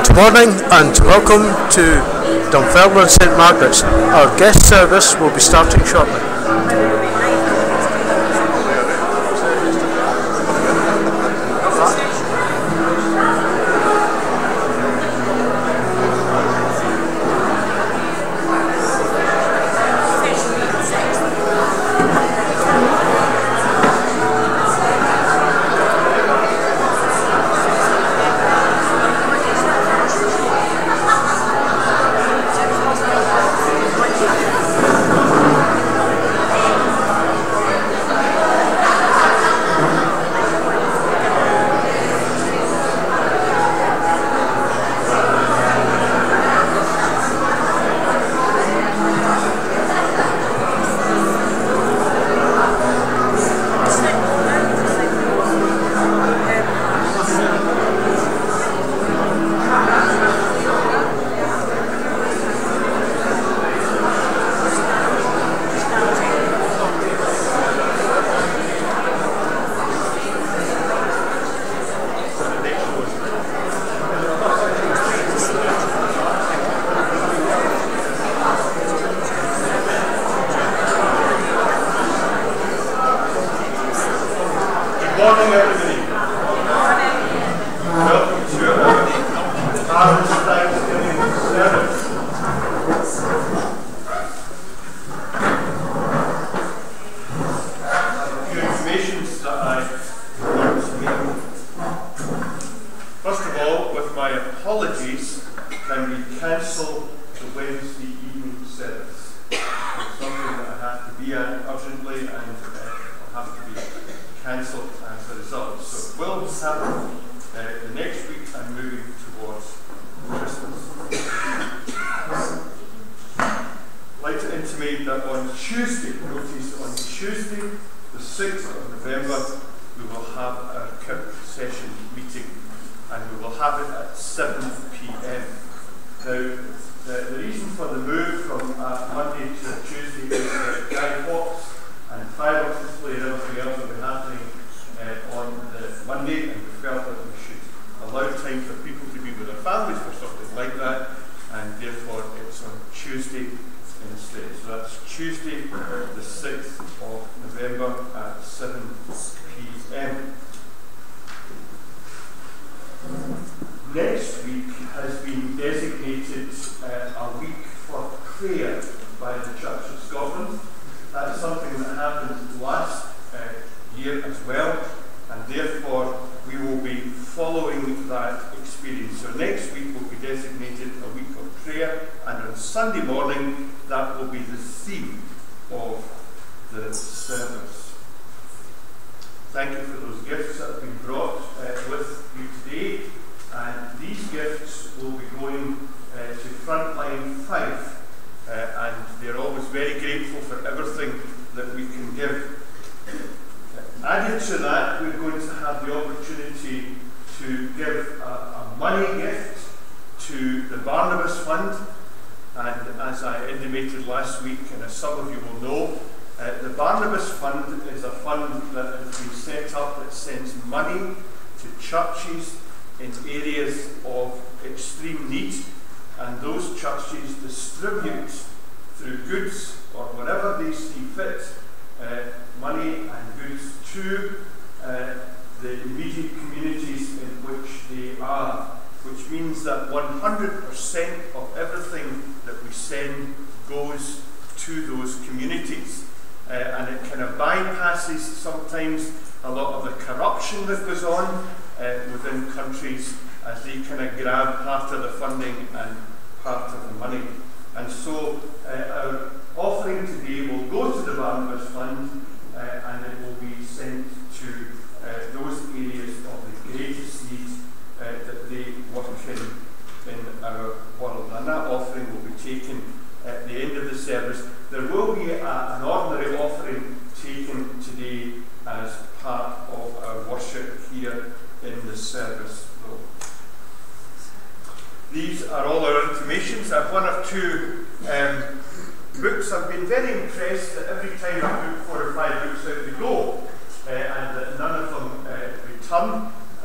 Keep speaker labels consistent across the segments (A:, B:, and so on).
A: Good morning and welcome to Dunfermline St Margaret's. Our guest service will be starting shortly.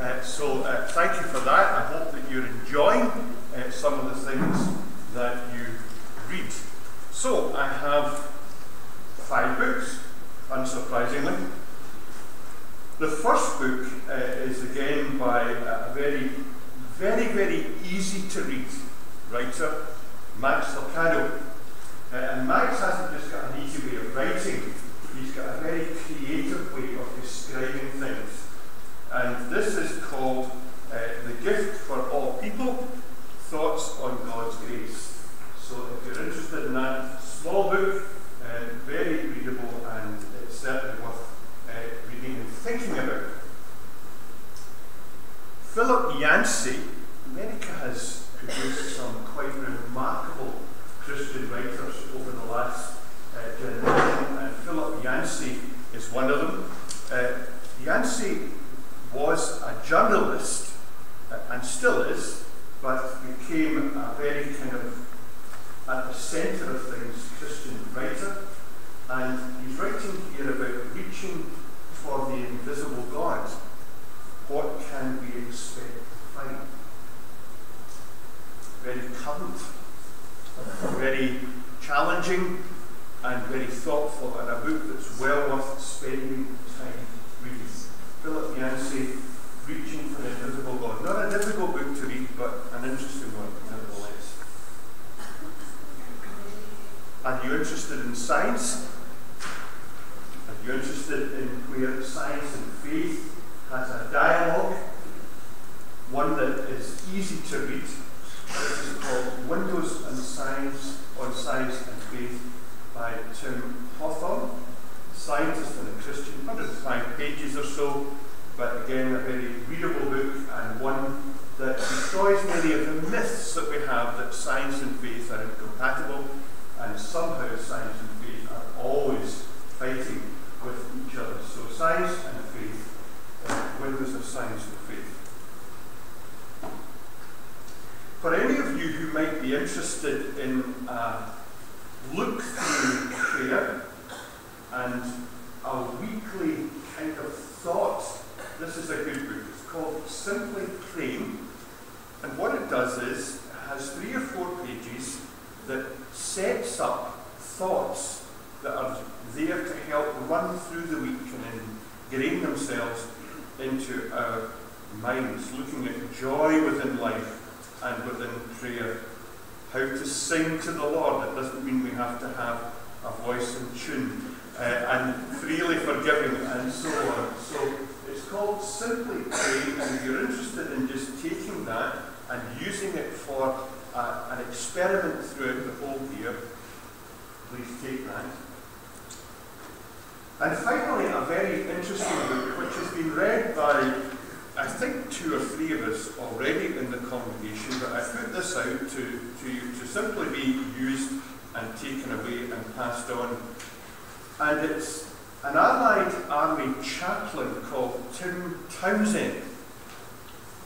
B: Thank you for that. I hope that you're enjoying some of the things that you read. So I have 5 books, unsurprisingly. The first book is again by a very easy to read writer, Max Lucado. And Max hasn't just got an easy way of writing, he's got a very creative way of describing things. And this is called The Gift for All People, Thoughts on God's Grace. So if you're interested in that, small book, very readable, and it's certainly worth reading and thinking about. Philip Yancey, America has produced some quite remarkable Christian writers over the last generation, and Philip Yancey is one of them. Yancey was a journalist, and still is, but became a very kind of, at the centre of things, Christian writer. And he's writing here about reaching for the invisible God. What can we expect to find? Very current, very challenging, and very thoughtful, and a book that's well worth spending time reading. Philip Yancey, Reaching for the Invisible God. Not a difficult book to read, but an interesting one nevertheless. Are you interested in science? Are you interested in where science and faith has a dialogue? One that is easy to read. This is called Windows on Science and Faith by Tim Hawthorne, scientist and a Christian, 105 pages or so, but again a very readable book, and one that destroys many of the myths that we have that science and faith are incompatible, and somehow science and faith are always fighting with each other. So Science and Faith, Windows of Science and Faith. For any of you who might be interested in look through prayer and a weekly kind of thought, this is a good book. It's called Simply Praying, and what it does is it has 3 or 4 pages that sets up thoughts that are there to help run through the week and ingrain themselves into our minds, looking at joy within life and within prayer. How to sing to the Lord. It doesn't mean we have to have a voice in tune, and freely forgiving, and so on. So it's called Simply Praying, and if you're interested in just taking that and using it for an experiment throughout the whole year, please take that. And finally, a very interesting book which has been read by, I think, 2 or 3 of us already in the congregation, but I put this out to you to simply be used and taken away and passed on. And it's an Allied Army chaplain called Tim Townsend.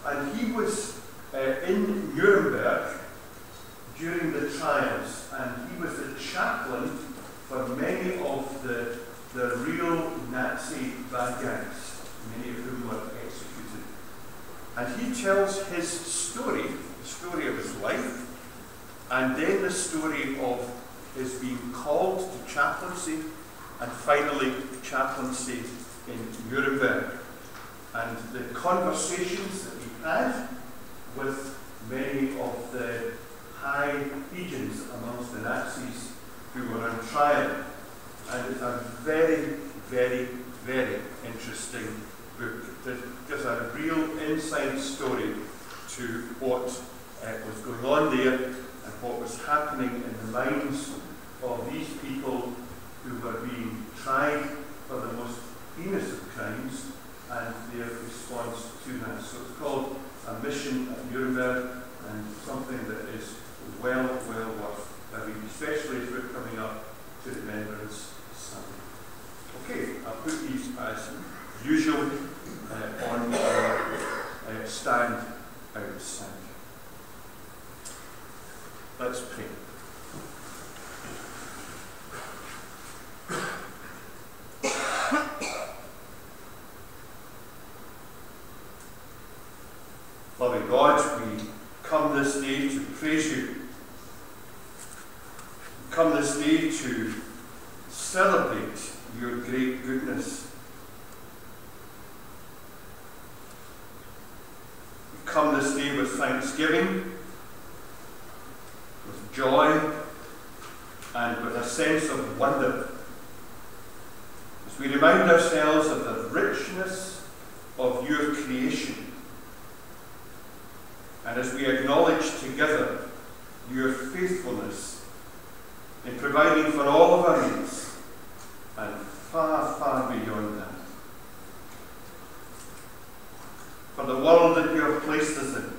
B: And he was in Nuremberg during the trials, and he was the chaplain for many of the real Nazi bad guys, many of whom were executed. And he tells his story, the story of his life, and then the story of his being called to chaplaincy, and finally chaplaincy in Nuremberg, and the conversations that he had with many of the high agents amongst the Nazis who were on trial. And it's a very, very, very interesting book. It gives a real inside story to what was going on there and what was happening in the minds of these people who were being tried for the most heinous of crimes and their response to that. So it's called A Mission at Nuremberg, and something that is well worth a read, especially as we're coming up to Remembrance Sunday. Okay, I'll put these as usual on our stand outside. Let's pray. celebrate your great goodness. We come this day with thanksgiving, with joy, and with a sense of wonder, as we remind ourselves of the richness of your creation, and as we acknowledge together your faithfulness in providing for all of our needs, and far, far beyond that. For the world that you have placed us in,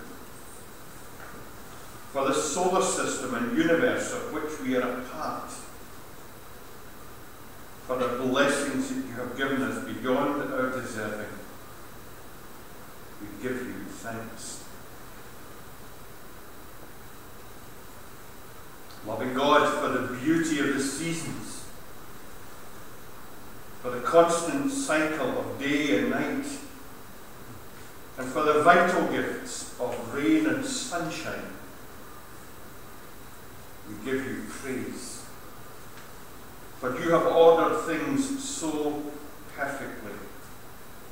B: for the solar system and universe of which we are a part, for the blessings that you have given us beyond our deserving, we give you thanks. Loving God, for the beauty of the seasons, for the constant cycle of day and night, and for the vital gifts of rain and sunshine, we give you praise. For you have ordered things so perfectly,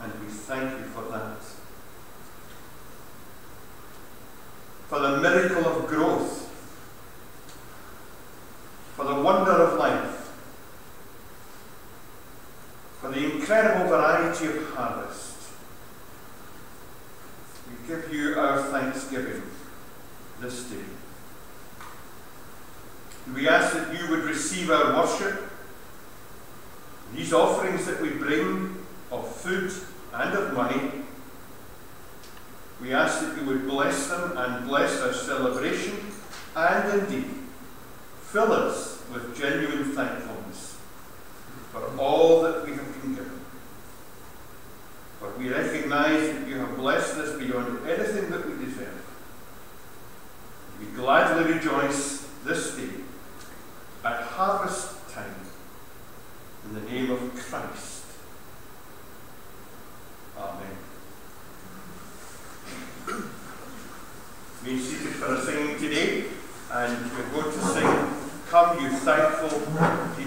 B: and we thank you for that. For the miracle of growth, for the wonder of life, for the incredible variety of harvest, we give you our thanksgiving this day. And we ask that you would receive our worship, these offerings that we bring of food and of money. We ask that you would bless them and bless our celebration, and indeed fill us with genuine thankfulness for all that we have been given. For we recognize that you have blessed us beyond anything that we deserve. We gladly rejoice this day at harvest time in the name of Christ. Amen. Be seated for our singing today, and we're going to sing "Come You Thankful People."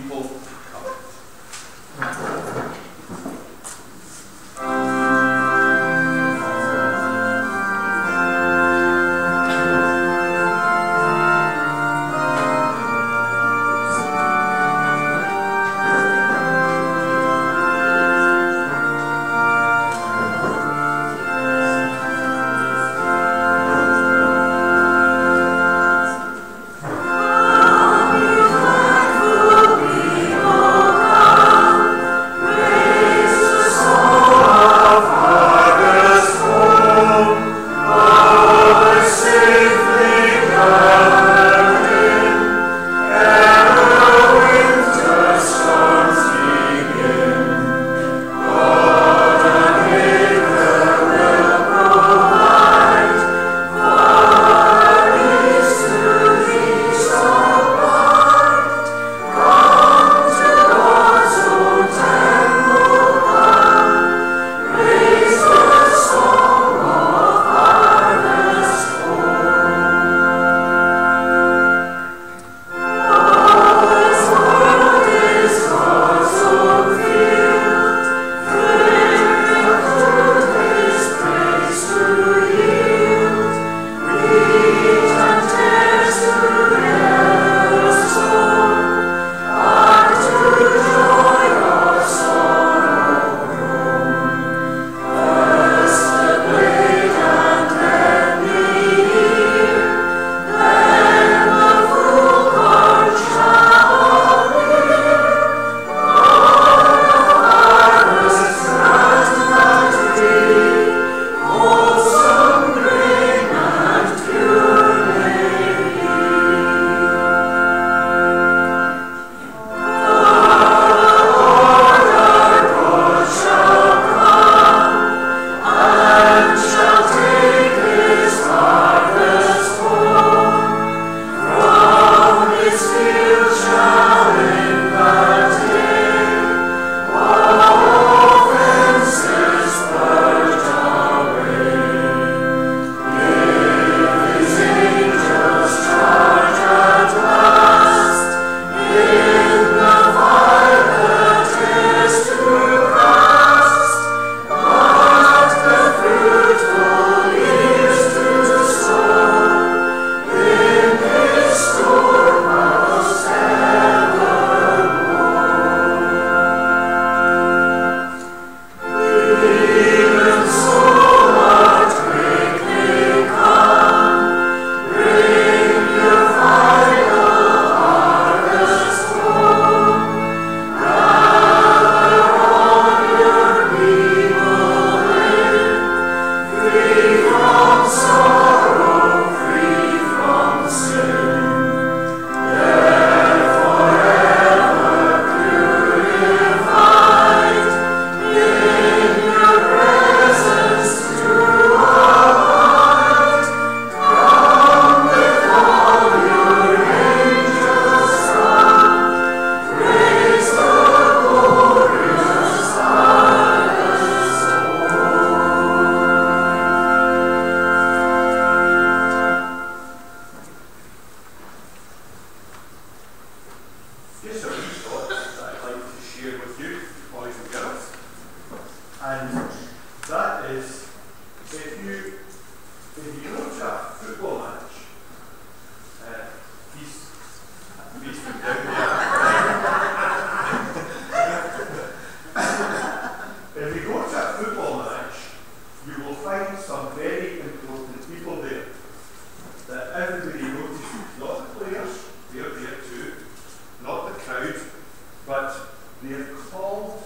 B: They are called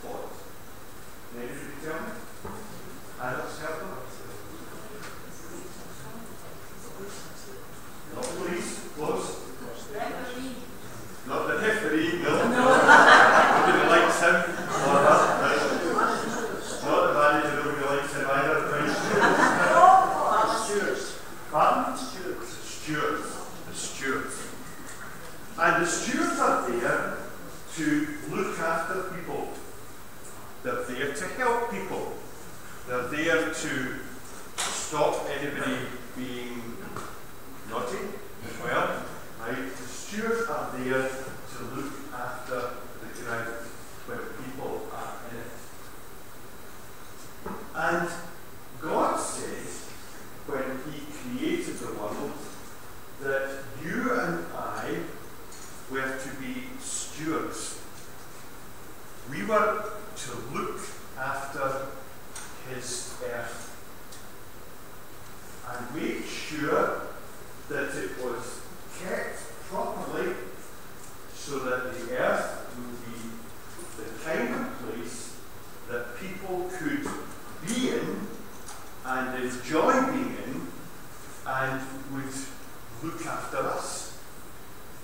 B: what? Anybody tell me? Adults help them? Not police, close.
C: Referee.
B: Not the referee, no. Nobody likes him. Or her, right? Not the manager, nobody likes him either, right?
C: Stewards.
B: Pardon? Stewards. Stewards. The stewards. And the stewards are there to look after people. They're there to help people. They're there to stop anybody being naughty as well. Right? The stewards are there to look after the ground when people are in it. And God said, when He created the world, that you and I were to be stewards. We were to look after His earth and make sure that it was kept properly so that the earth would be the kind of place that people could be in and enjoy being in and would look after us.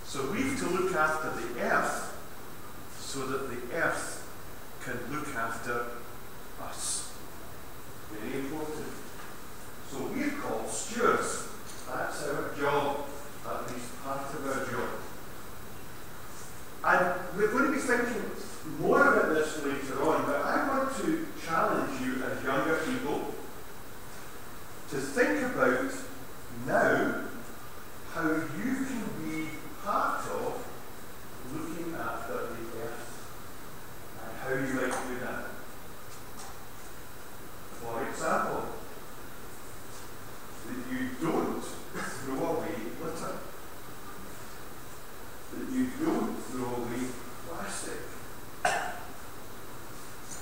B: So we've to look after the earth so that the earth can look after us. Very important. So we're called stewards. That's our job, at least part of our job. And we're going to be thinking more about this later on, but I want to challenge you as younger people to think about now how you can be part of looking after the earth and how you might do that. For example, that you don't throw away litter, that you don't throw away plastic,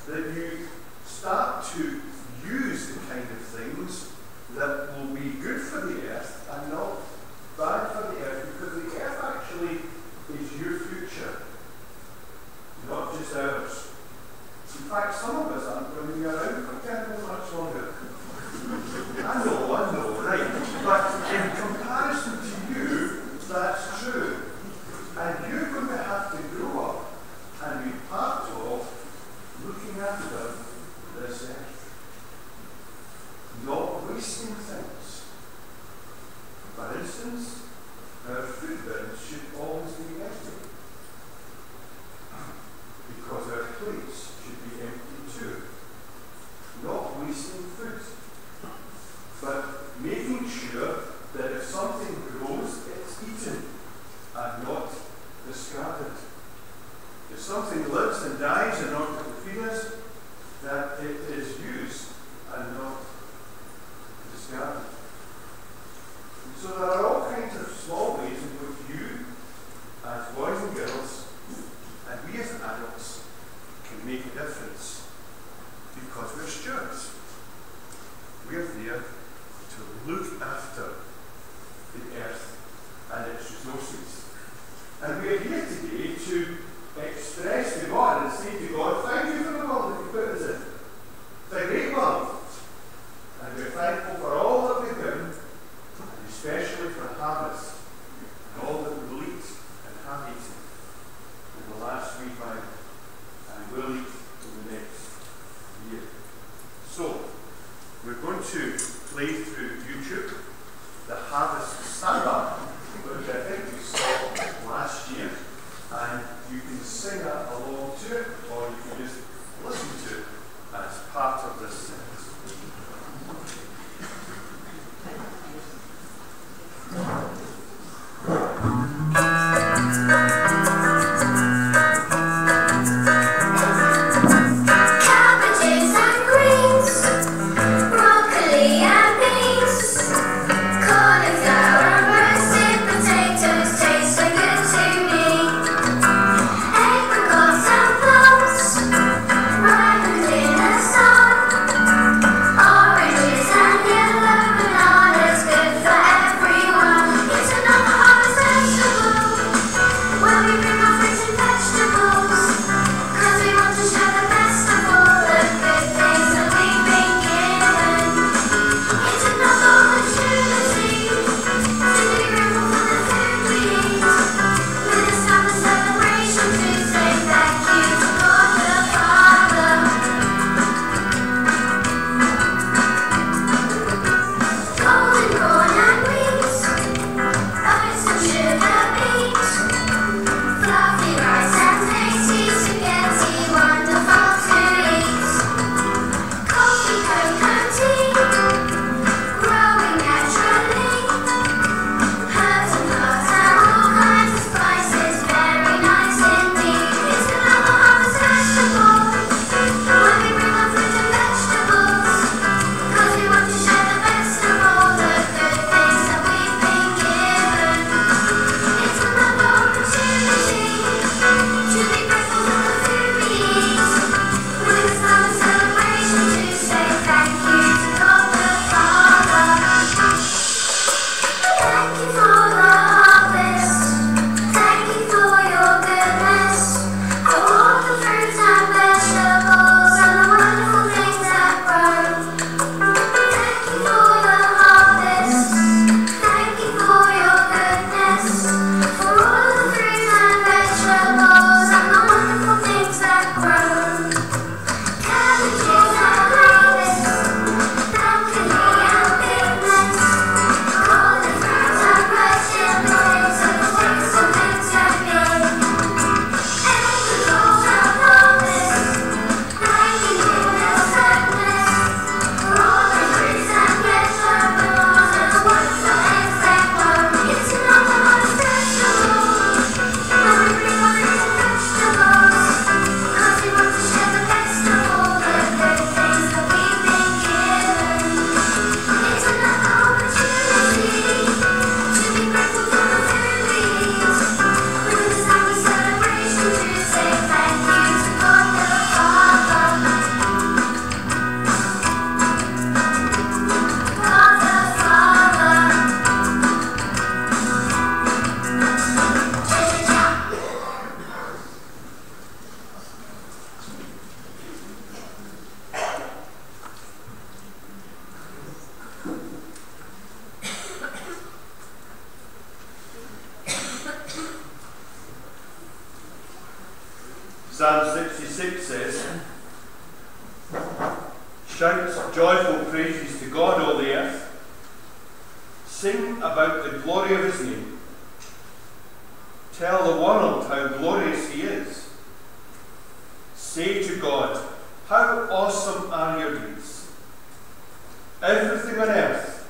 B: that you start to use the kind of things that will be good for the earth and not bad for the earth, because the earth actually is your future, not just ours. In fact, some of us aren't going to be around for terribly much longer. I know, right. But in comparison to you, that's true. And you're going to have to grow up and be part of looking after this earth. Not wasting things. For instance, our food bins should always be empty. Because our plates should be empty too. Not wasting food. But making sure that if something grows, it's eaten and not discarded. If something lives and dies in order to feed us, that it is used and not discarded. And so there are all kinds of small ways in which you, as boys and girls, and we as adults, can make a difference because we're stewards. We're there to look after the earth and its resources. And we're here today to express to God and say to God, thank you for the world that you put us in. It's a great world. And we're thankful for all that we've given, and especially for harvest and all that we'll eat and have eaten in the last week and will eat in the next year. So, we're going to play through YouTube the Harvest Stand-Up, which I think we saw last year, and you can sing that along to it, or you can just listen to it as part of this service.
D: Ripened in the sun.
B: Psalm 66 says, shout joyful praises to God, all the earth. Sing about the glory of his name. Tell the world how glorious he is. Say to God, how awesome are your deeds. Everything on earth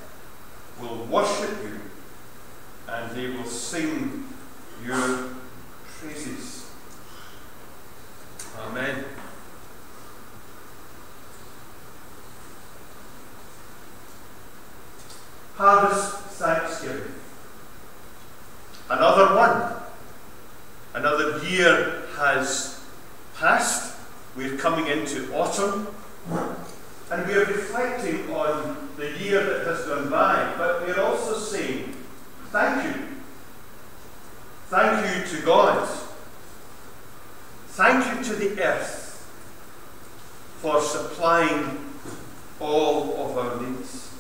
B: will worship you, and they will sing your praises. Amen. Harvest Thanksgiving. Another one. Another year has passed. We're coming into autumn. And we are reflecting on the year that has gone by. But we are also saying, thank you. Thank you to God. Thank you to the earth for supplying all of our needs.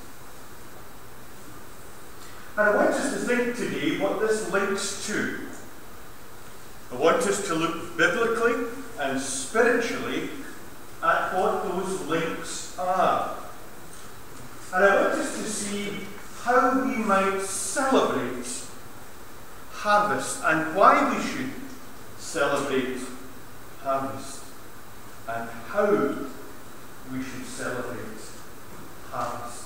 B: And I want us to think today what this links to. I want us to look biblically and spiritually at what those links are. And I want us to see how we might celebrate harvest and why we should celebrate harvest and how we should celebrate harvest.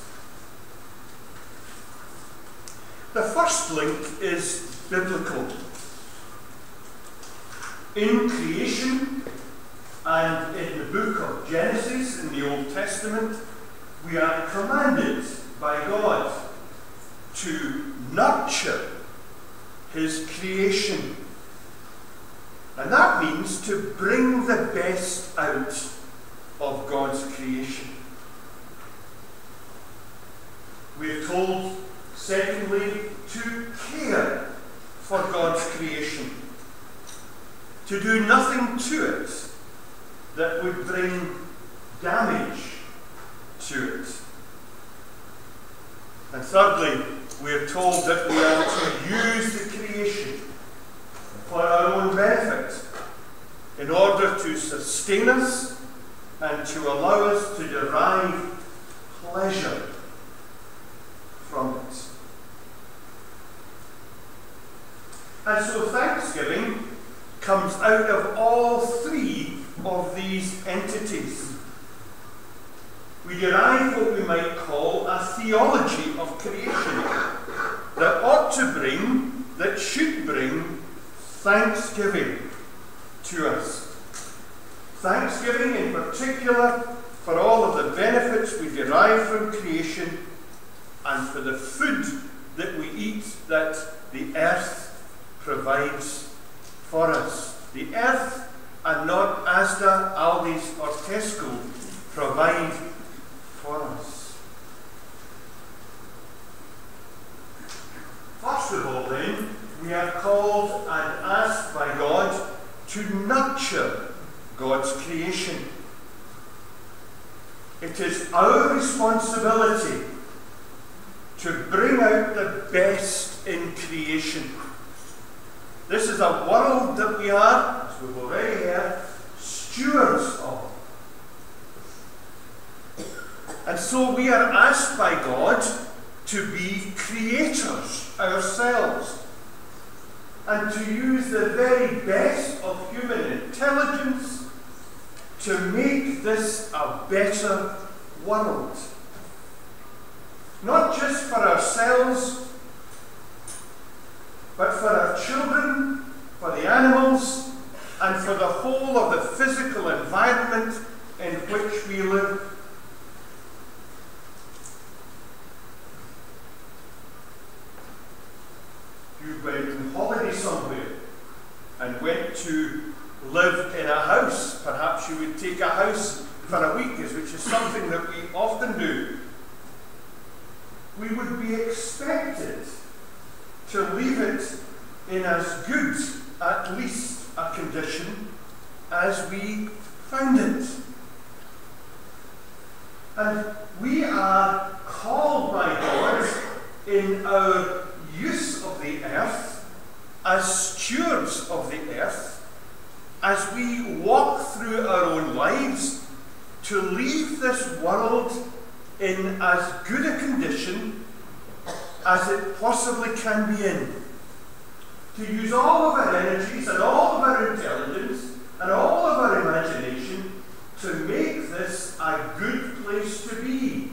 B: The first link is biblical. In creation and in the book of Genesis in the Old Testament, we are commanded by God to nurture his creation. And that means to bring the best out of God's creation. We're told, secondly, to care for God's creation. To do nothing to it that would bring damage to it. And thirdly, we are told that we are to use the creation for our own benefit in order to sustain us and to allow us to derive pleasure from it. And so Thanksgiving comes out of all three of these entities. We derive what we might call a theology of creation that ought to bring, that should bring, thanksgiving to us. Thanksgiving in particular for all of the benefits we derive from creation and for the food that we eat that the earth provides for us. The earth and not Asda, Aldi's or Tesco provide for us. First of all then, we are called and asked by God to nurture God's creation. It is our responsibility to bring out the best in creation. This is a world that we are, as we've already heard, stewards of. And so we are asked by God to be creators ourselves and to use the very best of human intelligence to make this a better world. Not just for ourselves, but for our children, for the animals, and for the whole of the physical environment in which we live. You went on holiday somewhere and went to live in a house. Perhaps you would take a house for a week, which is something that we often do. We would be expected to leave it in as good, at least, a condition as we found it. And we are called by God in our use of the earth as stewards of the earth as we walk through our own lives, to leave this world in as good a condition as it possibly can be in. To use all of our energies and all of our intelligence and all of our imagination to make this a good place to be.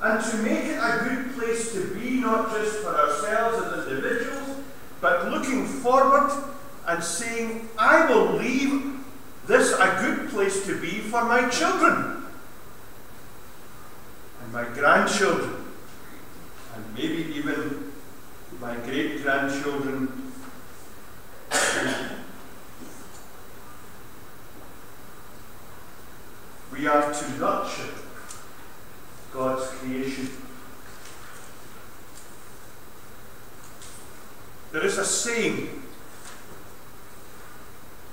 B: And to make it a good place to be, not just for ourselves as individuals, but looking forward and saying, I will leave this a good place to be for my children and my grandchildren and maybe even my great-grandchildren. We are to nurture God's creation. There is a saying,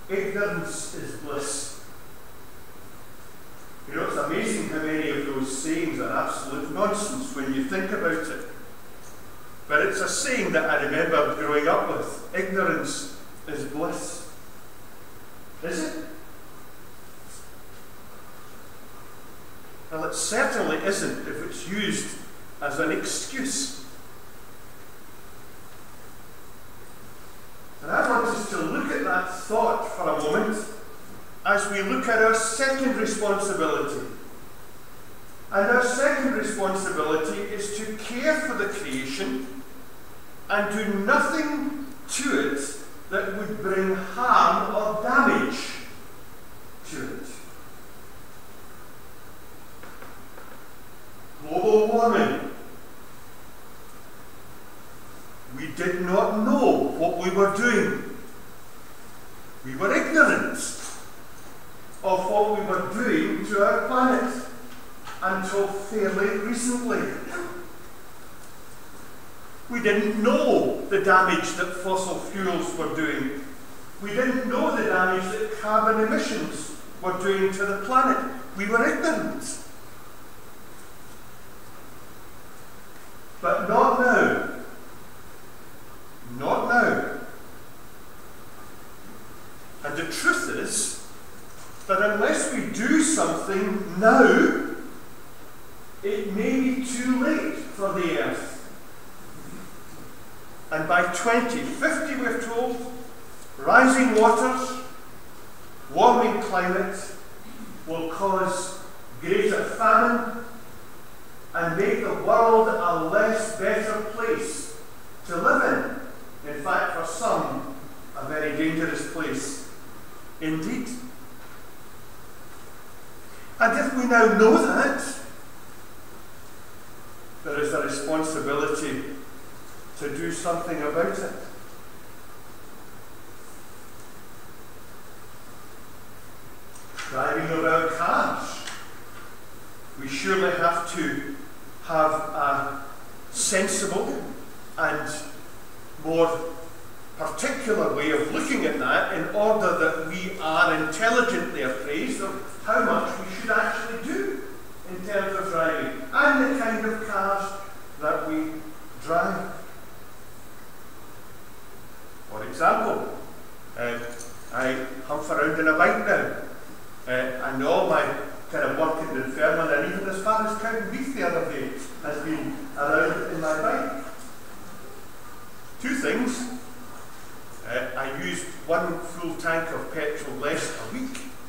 B: ignorance is bliss. You know, it's amazing how many of those sayings are absolute nonsense when you think about it. But it's a saying that I remember growing up with. Ignorance is bliss. Is it? Well, it certainly isn't if it's used as an excuse. And I want us to look at that thought for a moment as we look at our second responsibility. And our second responsibility is to care for the creation and do nothing to it that would bring harm or damage to it. Global warming. We did not know what we were doing. We were ignorant of what we were doing to our planet until fairly recently. We didn't know the damage that fossil fuels were doing. We didn't know the damage that carbon emissions were doing to the planet. We were ignorant. But not now. Not now. And the truth is that unless we do something now, it may be too late for the earth. And by 2050, we're told, rising waters, warming climate will cause greater famine and make the world a less better place to live in. In fact, for some, a very dangerous place indeed. And if we now know that, there is a responsibility to do something about it. Driving around cars, we surely have to have a sensible and more particular way of looking at that in order that we are intelligently appraised of how much we should actually do in terms of driving and the kind of cars that we drive. For example, I humph around in a bike now, and all my kind of work in Dunfermline, and even as far as County Beef the other day, has been around in my bike. Two things. I used one full tank of petrol less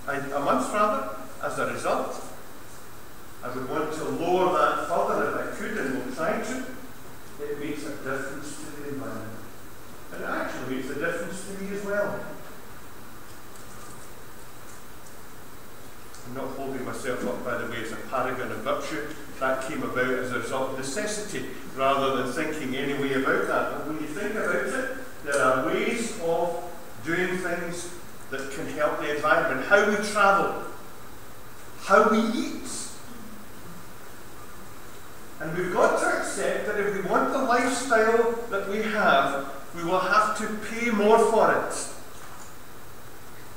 B: a month rather, as a result. I would want to lower that further if I could, and will try to. It makes a difference to the environment. And it actually makes a difference to me as well. I'm not holding myself up, by the way, as a paragon of virtue. That came about as a result of necessity, rather than thinking any way about that. But when you think about it, there are ways of doing things that can help the environment. How we travel, how we eat. And we've got to accept that if we want the lifestyle that we have, we will have to pay more for it.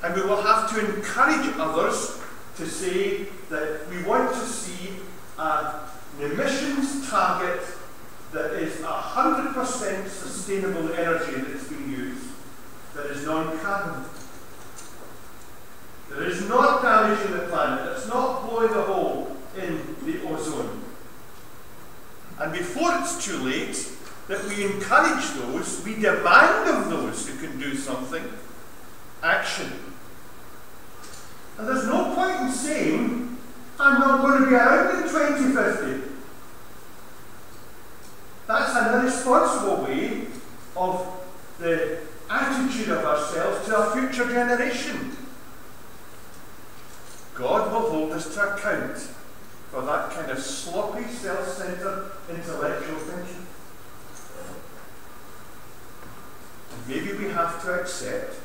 B: And we will have to encourage others to say that we want to see an emissions target that is 100% sustainable energy that's being used. that is non-carbon. That is not damaging the planet, that's not blowing a hole in the ozone. And before it's too late, that we encourage those, we demand of those who can do something, action. And there's no point in saying, I'm not going to be around in 2050. That's an irresponsible way of the attitude of ourselves to our future generation. God will hold us to account for that kind of sloppy, self-centered, intellectual thinking. And maybe we have to accept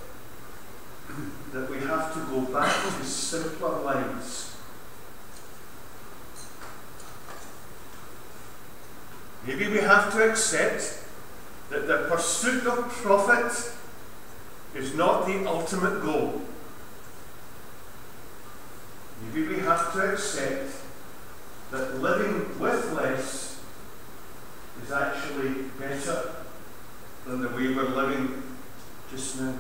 B: that we have to go back to simpler lives. Maybe we have to accept that the pursuit of profit is not the ultimate goal. Maybe we have to accept that living with less is actually better than the way we're living just now.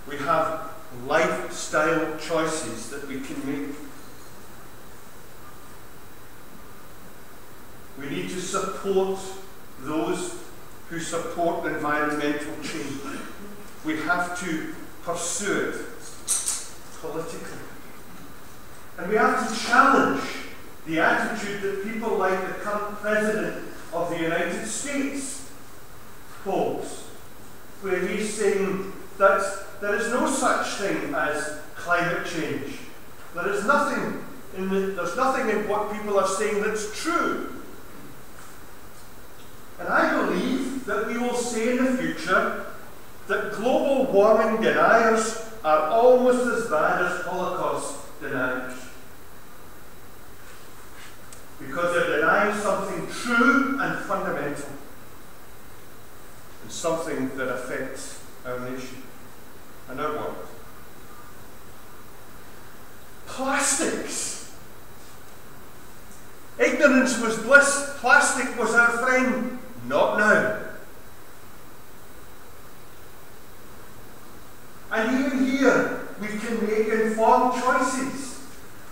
B: We have lifestyle choices that we can make. We need to support those who support environmental change. We have to pursue it politically. And we have to challenge the attitude that people like the current President of the United States holds, where he's saying that there is no such thing as climate change. There's nothing in what people are saying that's true. And I believe that we will say in the future that global warming deniers are almost as bad as Holocaust deniers. Because they're denying something true and fundamental. And something that affects our nation and our world. Plastics. Ignorance was bliss. Plastic was our friend. Not now. And even here, we can make informed choices.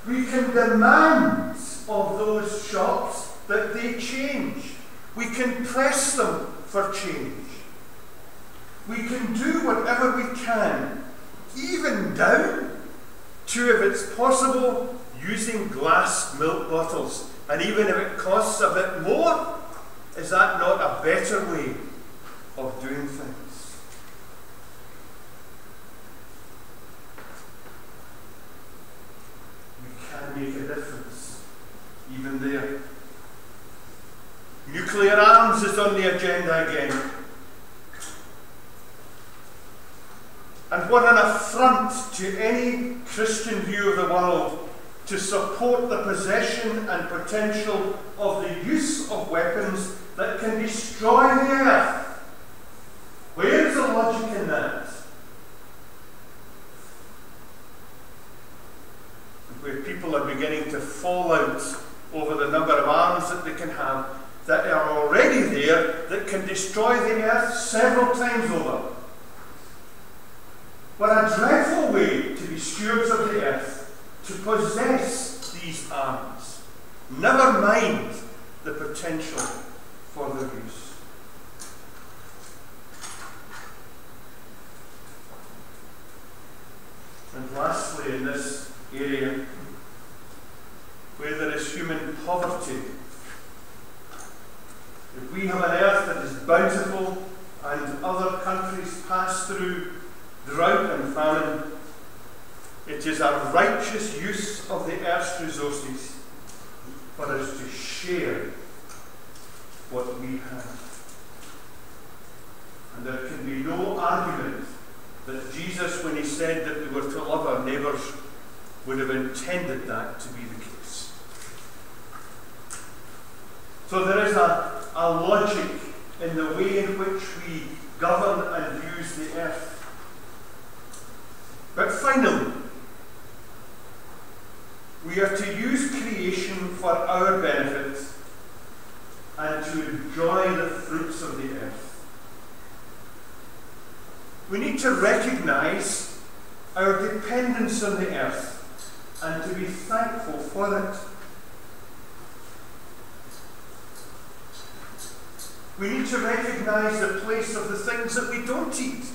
B: We can demand of those shops that they change. We can press them for change. We can do whatever we can, even down to, if it's possible, using glass milk bottles. And even if it costs a bit more, is that not a better way of doing things? We can make a difference, even there. Nuclear arms is on the agenda again. And what an affront to any Christian view of the world to support the possession and potential of the use of weapons that can destroy the earth. Where is the logic in that? Where people are beginning to fall out over the number of arms that they can have that are already there that can destroy the earth several times over. What a dreadful way to be stewards of the earth, to possess these arms. Never mind the potential for their use. And lastly, in this area, where there is human poverty, if we have an earth that is bountiful and other countries pass through drought and famine, it is a righteous use of the earth's resources for us to share what we have. And there can be no argument that Jesus, when he said that we were to love our neighbours, would have intended that to be the case. So there is a logic in the way in which we govern and use the earth. But finally, we are to use creation for our benefit and to enjoy the fruits of the earth. We need to recognise our dependence on the earth and to be thankful for it. We need to recognise the place of the things that we don't eat.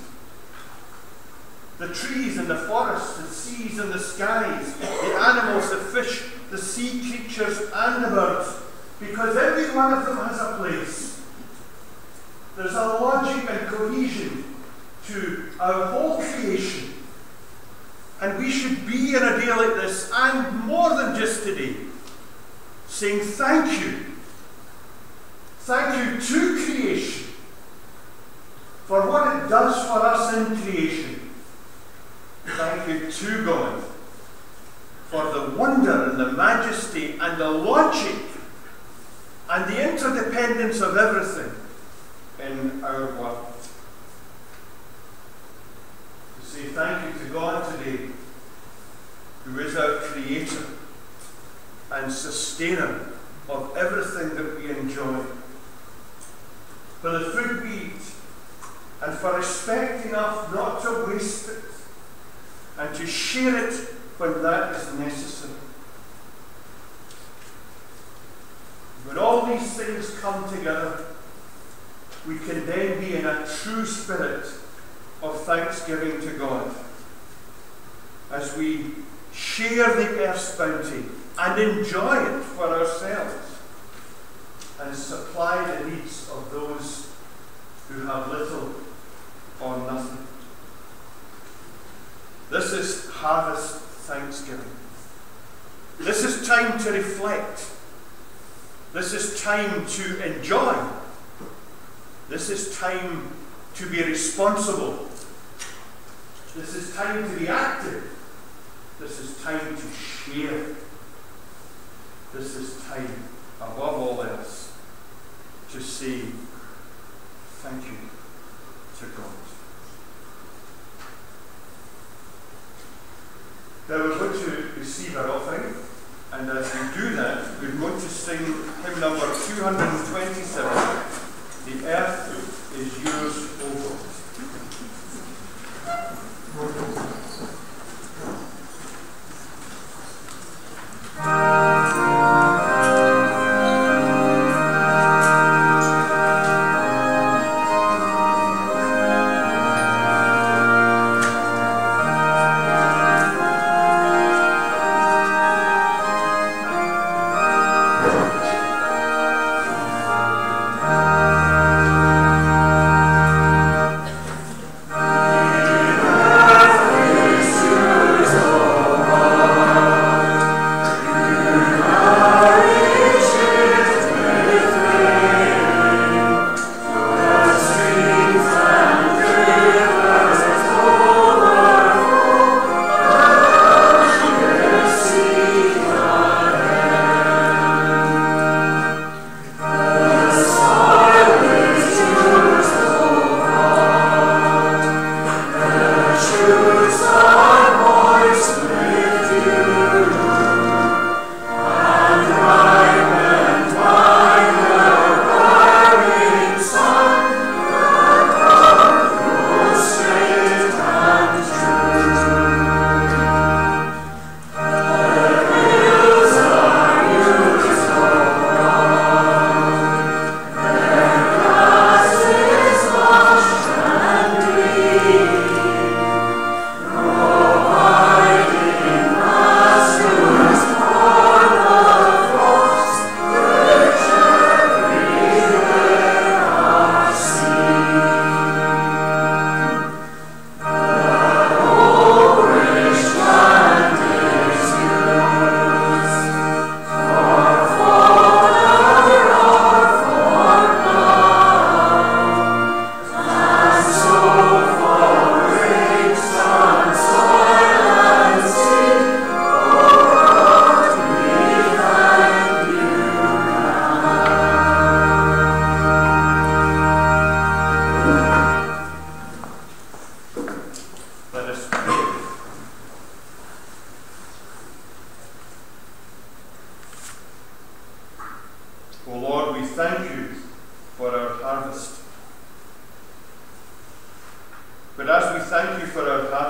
B: The trees and the forests, the seas and the skies, the animals, the fish, the sea creatures and the birds. Because every one of them has a place. There's a logic and cohesion to our whole creation. And we should be in a day like this, and more than just today, saying thank you. Thank you to creation for what it does for us in creation. Thank you to God for the wonder and the majesty and the logic and the interdependence of everything in our world. To say thank you to God today, who is our creator and sustainer of everything that we enjoy, for the food we eat, and for respect enough not to waste it, and to share it when that is necessary. When all these things come together, we can then be in a true spirit of thanksgiving to God, as we share the earth's bounty and enjoy it for ourselves, and supply the needs of those who have little or nothing. This is harvest thanksgiving. This is time to reflect. This is time to enjoy. This is time to be responsible. This is time to be active. This is time to share. This is time, above all else, to say thank you to God. Now we're going to receive our offering, and as we do that, we're going to sing hymn number 227, The Earth is Yours, O God.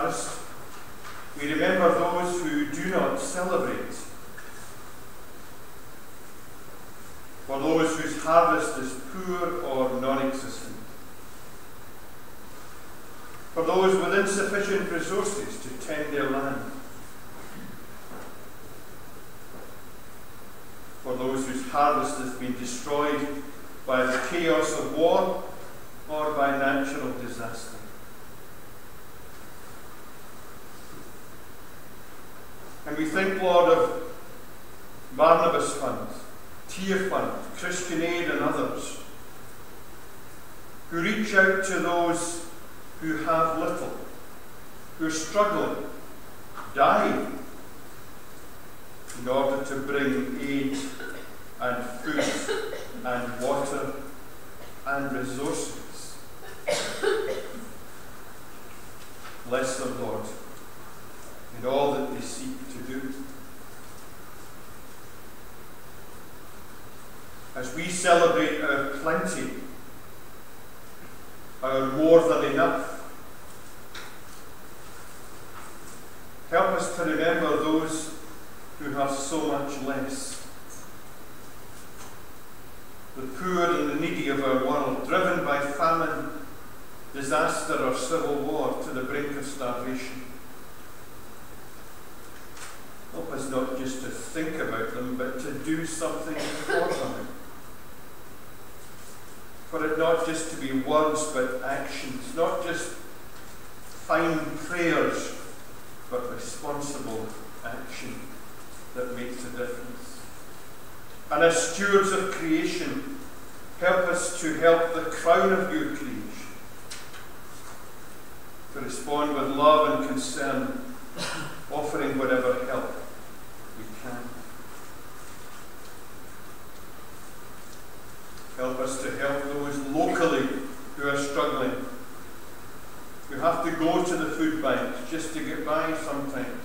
B: harvest. We remember those who do not celebrate. For those whose harvest is poor or non-existent. For those with insufficient resources to tend their land. For those whose harvest has been destroyed by the chaos of war or by natural disaster. And we think, Lord, of Barnabas Fund, Tear Fund, Christian Aid and others, who reach out to those who have little, who are struggling, dying, in order to bring aid and food and water and resources. Bless them, Lord, in all that they seek to do. As we celebrate our plenty, our more than enough, help us to remember those who have so much less. The poor and the needy of our world, driven by famine, disaster or civil war to the brink of starvation. Help us not just to think about them, but to do something for them. For it not just to be words, but actions, not just fine prayers, but responsible action that makes a difference. And as stewards of creation, help us to help the crown of your creation, to respond with love and concern, offering whatever help we can. Help us to help those locally who are struggling, who have to go to the food banks just to get by sometimes,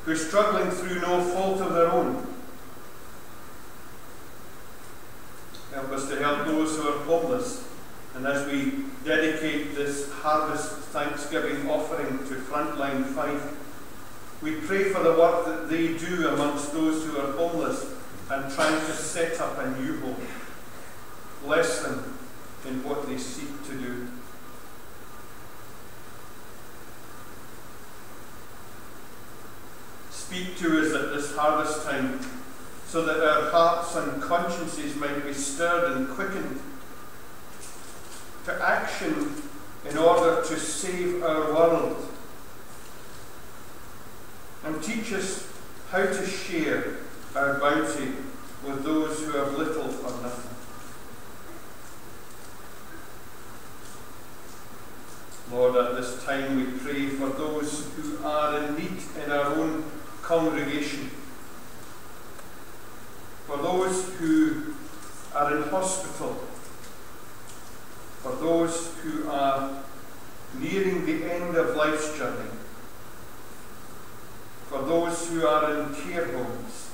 B: who are struggling through no fault of their own. Help us to help those who are homeless. And as we dedicate this Harvest Thanksgiving offering to Frontline 5, we pray for the work that they do amongst those who are homeless and trying to set up a new home. Bless them in what they seek to do. Speak to us at this harvest time so that our hearts and consciences might be stirred and quickened to action in order to save our world. And teach us how to share our bounty with those who have little or nothing. Lord, at this time we pray for those who are in need in our own congregation, for those who are in hospital, for those who are nearing the end of life's journey, for those who are in care homes,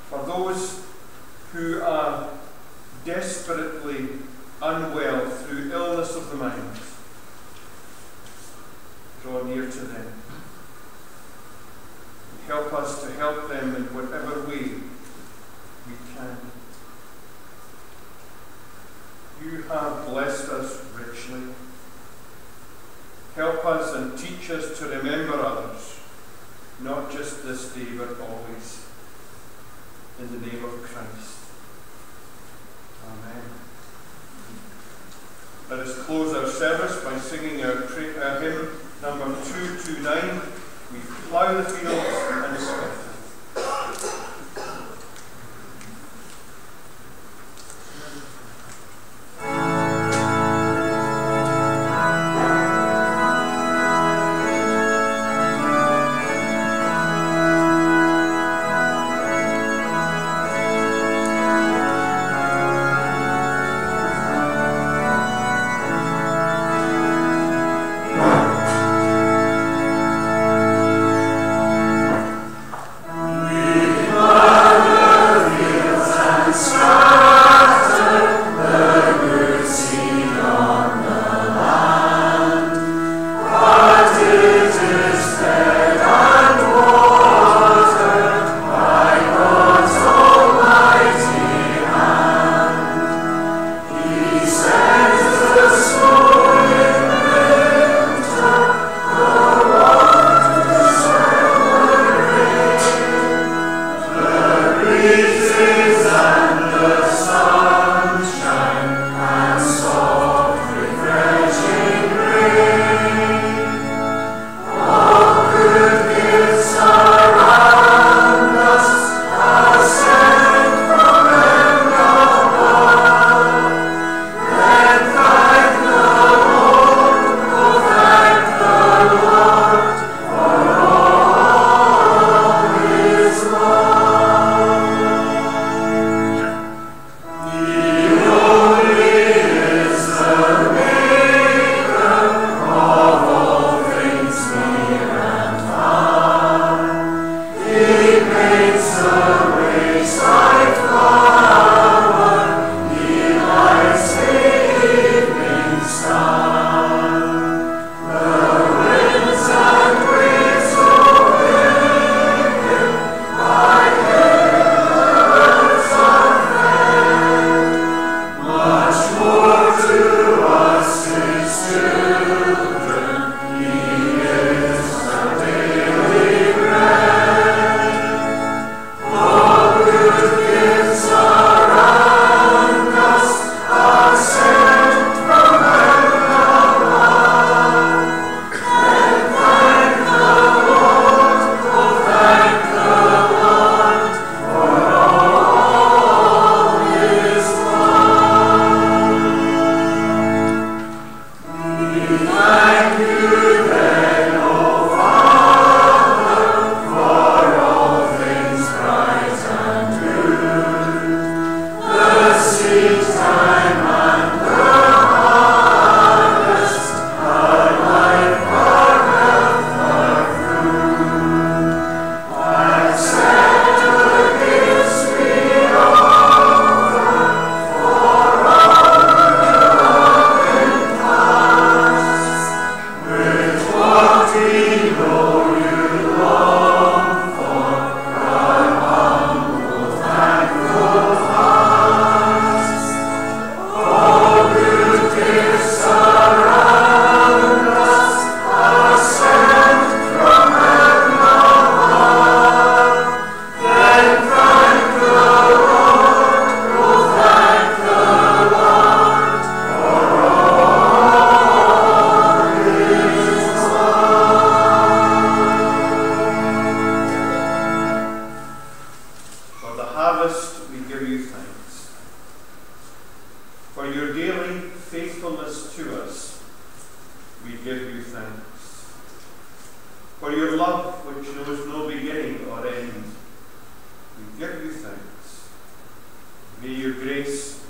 B: for those who are desperately unwell through illness of the mind. Draw near to them. Help us to help them in whatever way we can. You have blessed us richly. Help us and teach us to remember others, not just this day, but always. In the name of Christ. Amen. Let us close our service by singing our hymn number 229. We plough the fields and sweat. May your grace,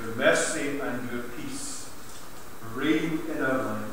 B: your mercy and your peace reign in our lives.